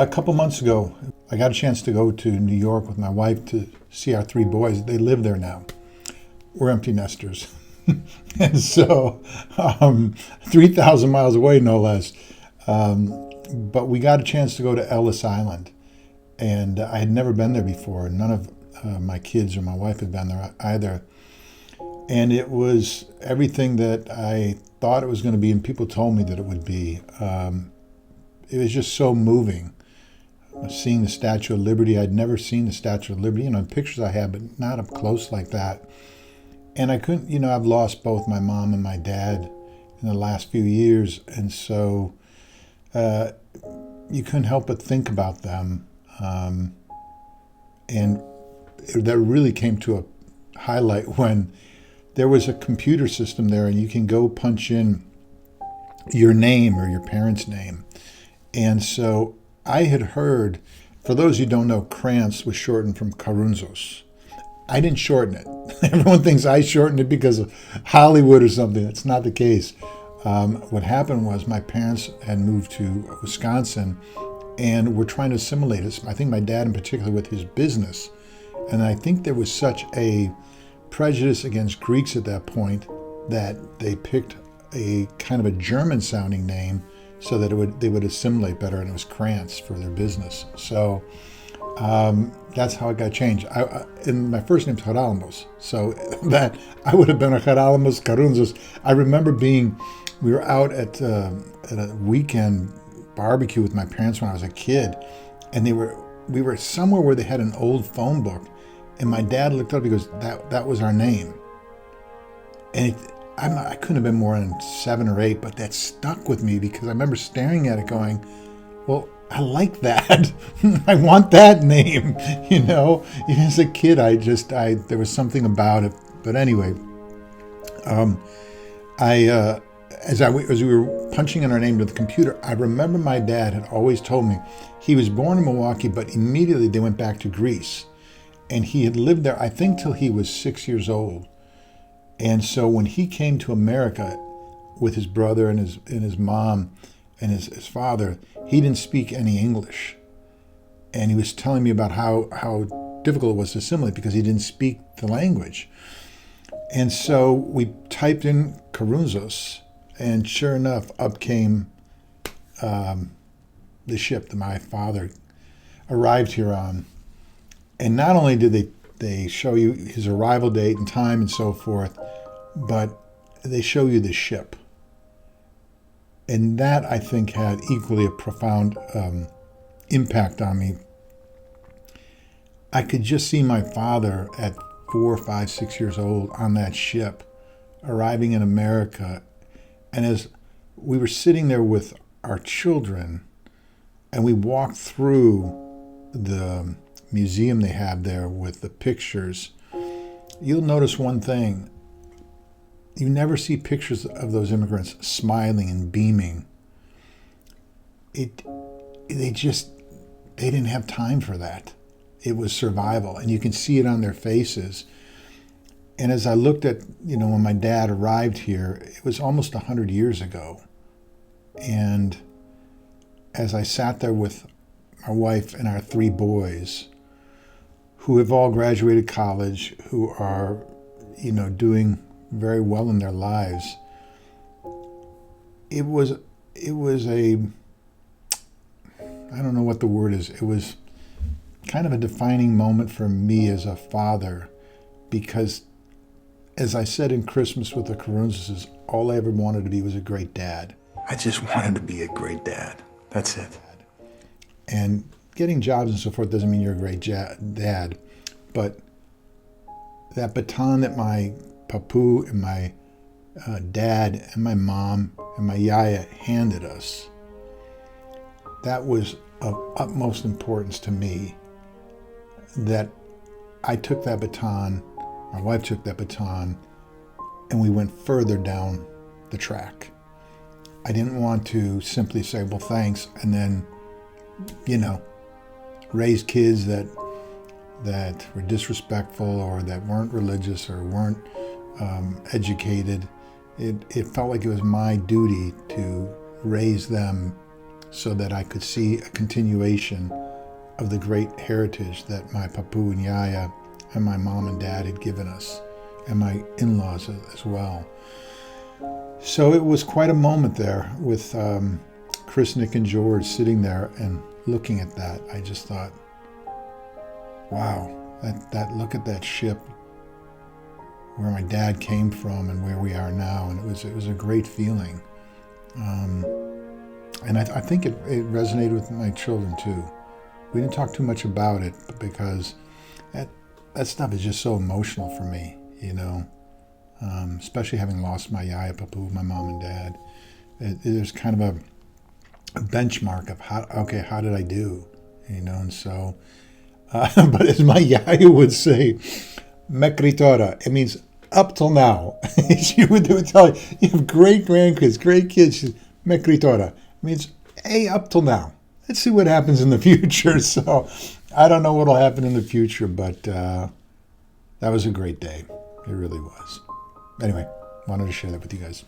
A couple months ago, I got a chance to go to New York with my wife to see our three boys. They live there now. We're empty nesters. And so, 3,000 miles away, no less. But we got a chance to go to Ellis Island. And I had never been there before. None of my kids or my wife had been there either. And it was everything that I thought it was going to be, and people told me that it would be. It was just so moving. Seeing the Statue of Liberty. I'd never seen the Statue of Liberty, pictures I had, but not up close like that. And I couldn't, I've lost both my mom and my dad in the last few years. And so you couldn't help but think about them. And that really came to a highlight when there was a computer system there and you can go punch in your name or your parents' name. And so I had heard, for those who don't know, Krantz was shortened from Karunzos. I didn't shorten it. Everyone thinks I shortened it because of Hollywood or something. That's not the case. What happened was my parents had moved to Wisconsin and were trying to assimilate us. I think my dad in particular with his business. And I think there was such a prejudice against Greeks at that point that they picked a kind of a German sounding name so that they would assimilate better, and it was Krantz for their business. So that's how it got changed. And my first name's Haralambos, so that I would have been a Haralambos Karunzos. I remember we were out at a weekend barbecue with my parents when I was a kid, and we were somewhere where they had an old phone book, and my dad looked up, he goes, that was our name. And I couldn't have been more than 7 or 8, but that stuck with me because I remember staring at it going, well, I like that. I want that name, Even as a kid, there was something about it. But anyway, as we were punching in our name to the computer, I remember my dad had always told me he was born in Milwaukee, but immediately they went back to Greece. And he had lived there, I think, till he was 6 years old. And so when he came to America with his brother and his mom and his father, he didn't speak any English. And he was telling me about how difficult it was to assimilate because he didn't speak the language. And so we typed in Karunzos, and sure enough, up came the ship that my father arrived here on. And not only did they show you his arrival date and time and so forth, but they show you the ship. And that, I think, had equally a profound impact on me. I could just see my father at 4, 5, 6 years old on that ship, arriving in America. And as we were sitting there with our children, and we walked through the museum they have there with the pictures, you'll notice one thing. You never see pictures of those immigrants smiling and beaming. They didn't have time for that. It was survival, and you can see it on their faces. And as I looked at, when my dad arrived here, it was almost 100 years ago. And as I sat there with my wife and our 3 boys, who have all graduated college, who are, doing very well in their lives, it was I don't know what the word is. It was kind of a defining moment for me as a father, because as I said in Christmas with the Karunzos, all I ever wanted to be was a great dad. I just wanted to be a great dad. That's it. And getting jobs and so forth doesn't mean you're a great dad, but that baton that my papu and my dad and my mom and my yaya handed us, that was of utmost importance to me, that I took that baton, my wife took that baton, and we went further down the track. I didn't want to simply say, well, thanks, and then, raise kids that were disrespectful or that weren't religious or weren't educated. It felt like it was my duty to raise them so that I could see a continuation of the great heritage that my papu and yaya and my mom and dad had given us, and my in-laws as well. So it was quite a moment there with Chris, Nick, and George sitting there and looking at that. I just thought, wow, that look at that ship, where my dad came from and where we are now, and it was a great feeling. And I think it resonated with my children too. We didn't talk too much about it because that stuff is just so emotional for me, especially having lost my yaya, papu, my mom and dad. There's kind of a benchmark of how did I do, and so, but as my yaya would say, mekritora, it means up till now. She would tell you have great grandkids, great kids. She's mekritora. It means, hey, up till now. Let's see what happens in the future. So I don't know what will happen in the future, but that was a great day. It really was. Anyway, wanted to share that with you guys.